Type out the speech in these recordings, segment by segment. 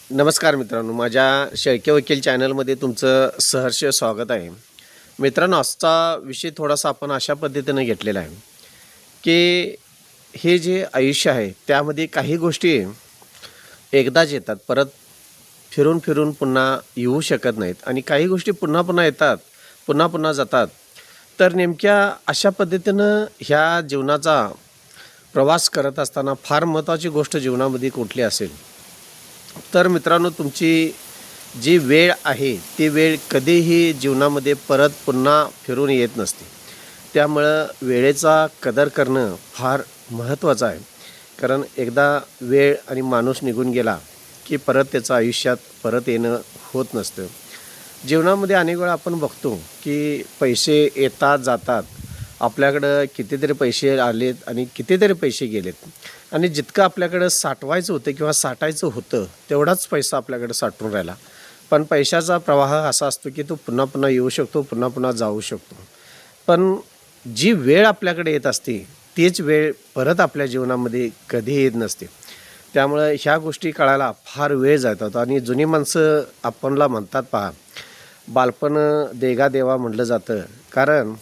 नमस्कार मित्रांनो, माझ्या शेळके वकील चॅनलमध्ये तुमचं सहर्ष स्वागत आहे. मित्रांनो, आजचा विषय थोडासा आपण अशा पद्धतीनं घेतलेला आहे की हे जे आयुष्य आहे त्यामध्ये काही गोष्टी एकदाच येतात, परत फिरून फिरून पुन्हा येऊ शकत नाहीत आणि काही गोष्टी पुन्हा पुन्हा येतात, पुन्हा पुन्हा जातात. तर नेमक्या अशा पद्धतीनं ह्या जीवनाचा प्रवास करत असताना फार महत्त्वाची गोष्ट जीवनामध्ये कुठली असेल तर मित्रांनो, तुमची जी वेळ आहे ती वेळ कधीही जीवनामध्ये परत पुन्हा फिरून येत नसते. त्यामुळं वेळेचा कदर करणं फार महत्त्वाचं आहे. कारण एकदा वेळ आणि माणूस निघून गेला की परत त्याचं आयुष्यात परत येणं होत नसतं. जीवनामध्ये अनेक वेळा आपण बघतो की पैसे येतात जातात. आपल्याकडं कितीतरी पैसे आलेत आणि कितीतरी पैसे गेलेत आणि जितकं आपल्याकडं साठवायचं होतं किंवा साठायचं होतं तेवढाच पैसा आपल्याकडं साठून राहिला. पण पैशाचा प्रवाह असा असतो की तो पुन्हा पुन्हा येऊ शकतो, पुन्हा पुन्हा जाऊ शकतो. पण जी वेळ आपल्याकडे येत असते तीच वेळ परत आपल्या जीवनामध्ये कधी येत नसते. त्यामुळं ह्या गोष्टी कळायला फार वेळ जातात आणि जुनी माणसं आपणला म्हणतात पहा, बालपण देगा देवा म्हटलं जातं. कारण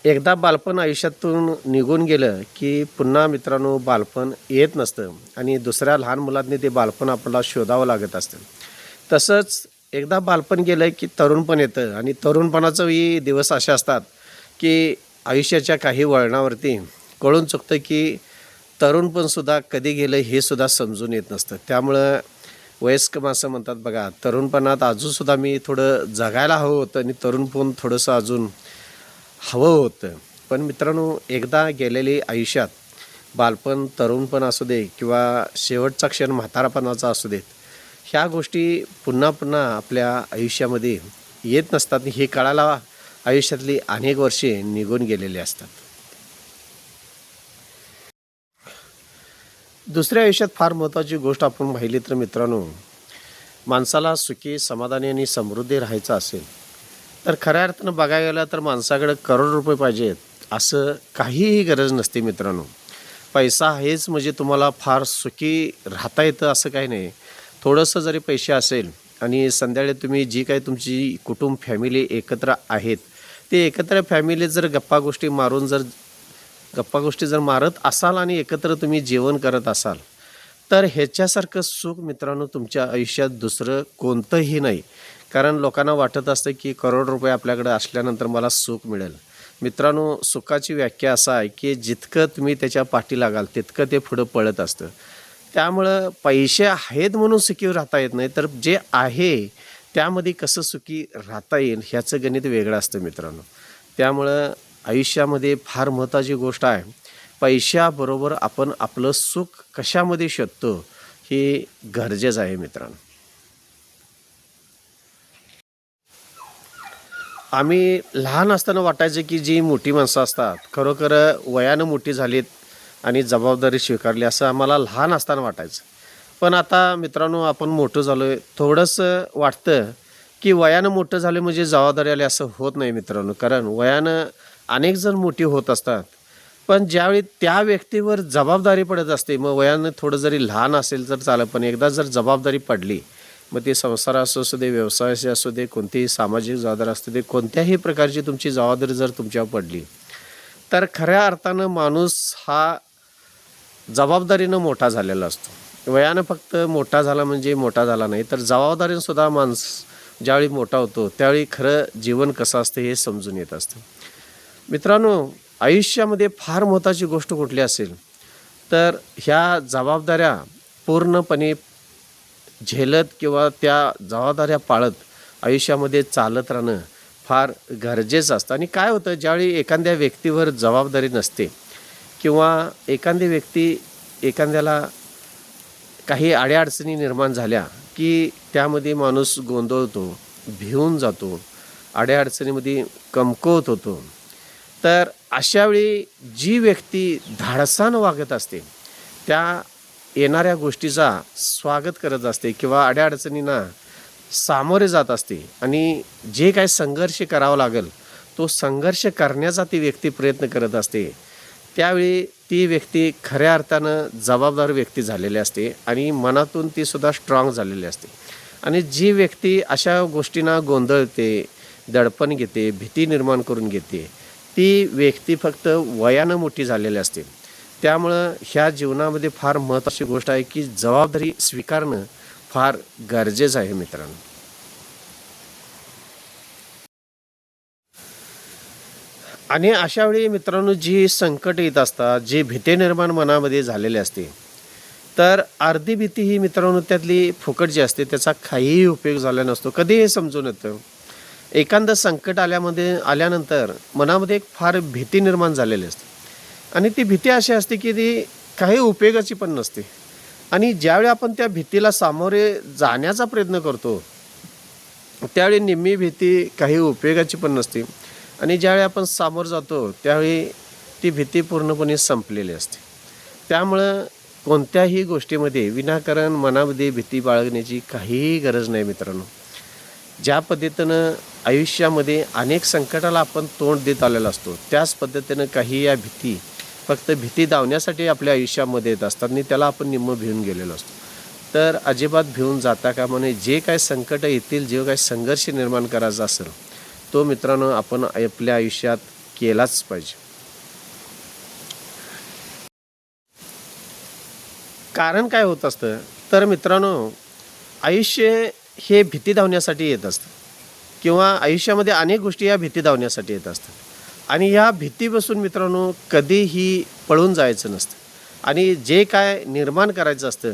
एकदा बालपण आयुष्यातून निघून गेलं की पुन्हा मित्रांनो बालपण येत नसतं आणि दुसऱ्या लहान मुलांनी ते बालपण आपल्याला शोधावं लागत असतं. तसंच एकदा बालपण गेलं की तरुणपण येतं आणि तरुणपणाचंही दिवस असे असतात की आयुष्याच्या काही वळणावरती कळून चुकतं की तरुणपणसुद्धा कधी गेलं हे सुद्धा समजून येत नसतं. त्यामुळं वयस्क माणसं म्हणतात बघा, तरुणपणात अजूनसुद्धा मी थोडं जगायला हवं होतं आणि तरुणपण थोडंसं अजून हवं होतं. पण मित्रांनो, एकदा गेलेली आयुष्यात बालपण, तरुणपण असू दे किंवा शेवटचा क्षण म्हातारपणाचा असू देत, ह्या गोष्टी पुन्हा पुन्हा आपल्या आयुष्यामध्ये येत नसतात. हे कळायला आयुष्यातली अनेक वर्षे निघून गेलेली असतात. दुसऱ्या आयुष्यात फार महत्त्वाची गोष्ट आपण पाहिली तर मित्रांनो, माणसाला सुखी, समाधानी आणि समृद्धी राहायचं असेल तर खऱ्या अर्थानं बघायला गेलं तर माणसाकडे करोड रुपये पाहिजेत असं काहीही गरज नसते मित्रांनो. पैसा आहेच म्हणजे तुम्हाला फार सुखी राहता येतं असं काही नाही. थोडंसं जरी पैसे असेल आणि संध्याकाळी तुम्ही जी काही तुमची कुटुंब फॅमिली एकत्र आहेत ते एकत्र फॅमिली जर गप्पा गोष्टी जर मारत असाल आणि एकत्र तुम्ही जेवण करत असाल तर ह्याच्यासारखं सुख मित्रांनो तुमच्या आयुष्यात दुसरं कोणतंही नाही. कारण लोकांना वाटत असतं की करोड रुपये आपल्याकडे असल्यानंतर मला सुख मिळेल. मित्रांनो, सुखाची व्याख्या असा आहे की जितकं तुम्ही त्याच्या पाठी लागाल तितकं ते पुढं पळत असतं. त्यामुळं पैसे आहेत म्हणून सुखी राहता येत नाही, तर जे आहे त्यामध्ये कसं सुखी राहता येईल ह्याचं गणित वेगळं असतं मित्रांनो. त्यामुळं आयुष्यामध्ये फार महत्त्वाची गोष्ट आहे, पैशाबरोबर आपण आपलं सुख कशामध्ये शोधतो हे गरजेचं आहे मित्रांनो. आम्ही लहान असताना वाटायचं की जी मोठी माणसं असतात खरोखर वयानं मोठी झालीत आणि जबाबदारी स्वीकारली असं आम्हाला लहान असताना वाटायचं. पण आता मित्रांनो, आपण मोठं झालो आहे, थोडंसं वाटतं की वयानं मोठं झालं म्हणजे जबाबदारी आली असं होत नाही मित्रांनो. कारण वयानं अनेक जण मोठी होत असतात, पण ज्यावेळी त्या व्यक्तीवर जबाबदारी पडत असते, मग वयानं थोडं जरी लहान असेल तर चालेल, पण एकदा जर जबाबदारी पडली, मग ते संसार असू दे, व्यवसायाशी असू दे, कोणतीही सामाजिक जबाबदारी असू दे, कोणत्याही प्रकारची तुमची जबाबदारी जर तुमच्यावर पडली तर खऱ्या अर्थानं माणूस हा जबाबदारीनं मोठा झालेला असतो. वयानं फक्त मोठा झाला म्हणजे मोठा झाला नाही, तर जबाबदारीनंसुद्धा माणूस ज्यावेळी मोठा होतो त्यावेळी खरं जीवन कसं असतं हे समजून येत असतं. मित्रांनो, आयुष्यामध्ये फार महत्त्वाची गोष्ट कुठली असेल तर ह्या जबाबदाऱ्या पूर्णपणे झेलत किंवा त्या जबाबदाऱ्या पाळत आयुष्यामध्ये चालत राहणं फार गरजेचं असतं. आणि काय होतं, ज्यावेळी एखाद्या व्यक्तीवर जबाबदारी नसते किंवा एखादी व्यक्ती एखाद्याला काही अडीअडचणी निर्माण झाल्या की त्यामध्ये माणूस गोंधळतो, भिवून जातो, अडीअडचणीमध्ये कमकुवत होतो. तर अशावेळी जी व्यक्ती धाडसानं वागत असते त्या येणाऱ्या गोष्टीचा स्वागत करत असते किंवा अडीअडचणींना सामोरे जात असते आणि जे काही संघर्ष करावा लागेल तो संघर्ष करण्याचा ती व्यक्ती प्रयत्न करत असते. त्यावेळी ती व्यक्ती खऱ्या अर्थानं जबाबदार व्यक्ती झालेली असते आणि मनातून ती सुद्धा स्ट्रॉंग झालेली असते. आणि जी व्यक्ती अशा गोष्टींना गोंधळते, दडपण घेते, भीती निर्माण करून घेते, ती व्यक्ती फक्त वयानं मोठी झालेली असते. त्यामुळं ह्या जीवनामध्ये फार महत्त्वाची गोष्ट आहे की जबाबदारी स्वीकारणं फार गरजेचं आहे मित्रांनो. आणि अशा वेळी मित्रांनो जी संकट येत असतात, जी भीती निर्माण मनामध्ये झालेली असते, तर अर्धी भीती ही मित्रांनो त्यातली फुकट जी असते त्याचा काहीही उपयोग झाला नसतो. कधी हे समजून येतं, एखादं संकट आल्यानंतर मनामध्ये एक फार भीती निर्माण झालेली असते आणि ती भीती अशी असते की ती काही उपयोगाची पण नसते. आणि ज्यावेळी आपण त्या भीतीला सामोरे जाण्याचा प्रयत्न करतो त्यावेळी निम्मी भीती काही उपयोगाची पण नसते आणि ज्यावेळी आपण सामोरं जातो त्यावेळी ती भीती पूर्णपणे संपलेली असते. त्यामुळं कोणत्याही गोष्टीमध्ये विनाकारण मनामध्ये भीती बाळगण्याची काहीही गरज नाही मित्रांनो. ज्या पद्धतीनं आयुष्यामध्ये अनेक संकटाला आपण तोंड देत आलेलो असतो, त्याच पद्धतीनं काही या भीती फक्त भीती दावण्यासाठी आपल्या आयुष्यामध्ये येत असतात आणि त्याला आपण निम्म भिवून गेलेलो असतो. तर अजिबात भिवून जाता कामा नये. जे काय संकट येतील, जे काय संघर्ष निर्माण करायचा असेल तो मित्रांनो आपण आपल्या आयुष्यात केलाच पाहिजे. कारण काय होत असतं तर मित्रांनो, आयुष्य हे भीती धावण्यासाठी येत असतं किंवा आयुष्यामध्ये अनेक गोष्टी या भीती धावण्यासाठी येत असतात. आणि या भीतीपासून मित्रांनो कधीही पळून जायचं नसतं आणि जे काय निर्माण करायचं असतं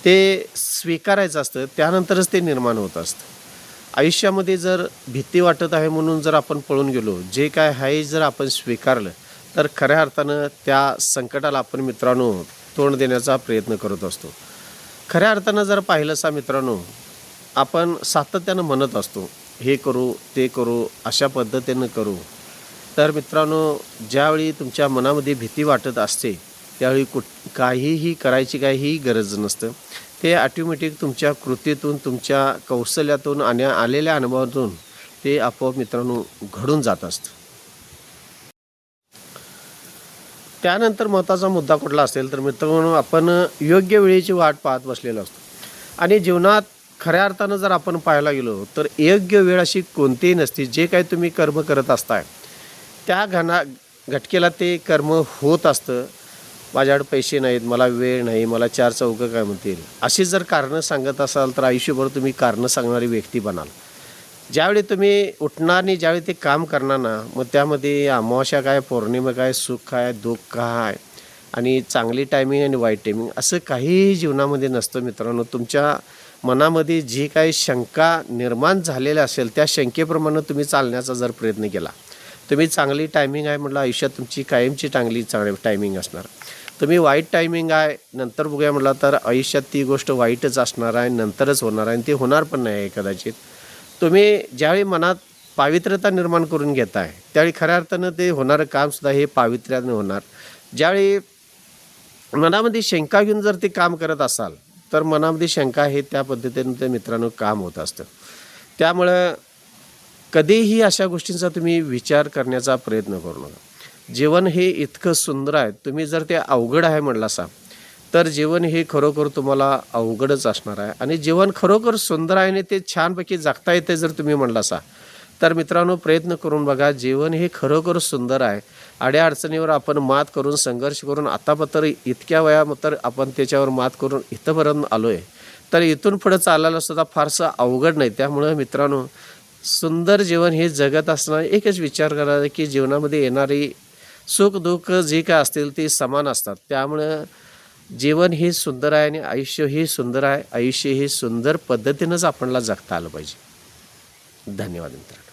ते स्वीकारायचं असतं, त्यानंतरच ते निर्माण होत असतं. आयुष्यामध्ये जर भीती वाटत आहे म्हणून जर आपण पळून गेलो, जे काय आहे जर आपण स्वीकारलं, तर खऱ्या अर्थानं त्या संकटाला आपण मित्रांनो तोंड देण्याचा प्रयत्न करत असतो. खऱ्या अर्थानं जर पाहिलंसा मित्रांनो, आपण सातत्यानं म्हणत असतो हे करू, ते करू, अशा पद्धतीनं करू. तर मित्रांनो ज्यावेळी तुमच्या मनामध्ये भीती वाटत असते त्यावेळी काहीही करायची काहीही गरज नसतं. ते ऑटोमॅटिक तुमच्या कृतीतून, तुमच्या कौशल्यातून आणि आलेल्या अनुभवातून ते आपोआप मित्रांनो घडून जात असतं. त्यानंतर महत्त्वाचा मुद्दा कुठला असेल तर मित्रांनो, आपण योग्य वेळेची वाट पाहत बसलेलो असतो. आणि जीवनात खऱ्या अर्थानं जर आपण पाहायला गेलो तर योग्य वेळ अशी कोणतीही नसते. जे काही तुम्ही कर्म करत असताय त्या घटकेला ते कर्म होत असतं. माझ्याकडे पैसे नाहीत, मला वेळ नाही, मला चार चौघं काय म्हणतील, अशी जर कारणं सांगत असाल तर आयुष्यभर तुम्ही कारणं सांगणारी व्यक्ती बनाल. ज्यावेळी तुम्ही उठणार आणि ज्यावेळी ते काम करणार ना, मग त्यामध्ये अमावस्या काय, पौर्णिमा काय, सुख काय, दुःख काय आणि चांगली टायमिंग आणि वाईट टायमिंग असं काहीही जीवनामध्ये नसतं मित्रांनो. तुमच्या मनामध्ये जी काही शंका निर्माण झालेल्या असेल त्या शंकेप्रमाणे तुम्ही चालण्याचा जर प्रयत्न केला, तुम्ही चांगली टायमिंग आहे म्हटलं आयुष्यात तुमची कायमची चांगली टायमिंग असणार. तुम्ही वाईट टायमिंग आहे नंतर बघूया म्हटलं तर आयुष्यात ती गोष्ट वाईटच असणार आहे, नंतरच होणार आहे आणि ते होणार पण नाही आहे कदाचित. तुम्ही ज्यावेळी मनात पावित्र्यता निर्माण करून घेताय त्यावेळी खऱ्या अर्थानं ते होणारं कामसुद्धा हे पावित्र्यानं होणार. ज्यावेळी मनामध्ये शंका घेऊन जर ते काम करत असाल तर मनामध्ये शंका हे त्या पद्धतीनं ते मित्रांनो काम होत असतं. त्यामुळं कधीही अशा गोष्टींचा तुम्ही विचार करण्याचा प्रयत्न करू नका. जीवन हे इतकं सुंदर आहे, तुम्ही जर ते अवघड आहे म्हटलासा तर जीवन हे खरोखर तुम्हाला अवघडच असणार आहे. आणि जीवन खरोखर सुंदर आहे आणि ते छानपैकी जगता येते जर तुम्ही म्हटलासा तर मित्रांनो प्रयत्न करून बघा. जीवन हे खरोखर सुंदर आहे. अडीअडचणीवर आपण मात करून संघर्ष करून आतापर्यंत इतक्या वयामध्ये आपण त्याच्यावर मात करून इथंपर्यंत आलो आहे, तर इथून पुढं चालायला सुद्धा फारसं अवघड नाही. त्यामुळं मित्रांनो सुंदर जीवन हे जगत असणार एकच विचार करायचा की जीवनामध्ये येणारी सुख दुःख जे काय असतील ते समान असतात. त्यामुळं जीवन हे सुंदर आहे आणि आयुष्य हे सुंदर आहे. आयुष्य हे सुंदर पद्धतीनंच आपल्याला जगता आलं पाहिजे. धन्यवाद मित्रांनो.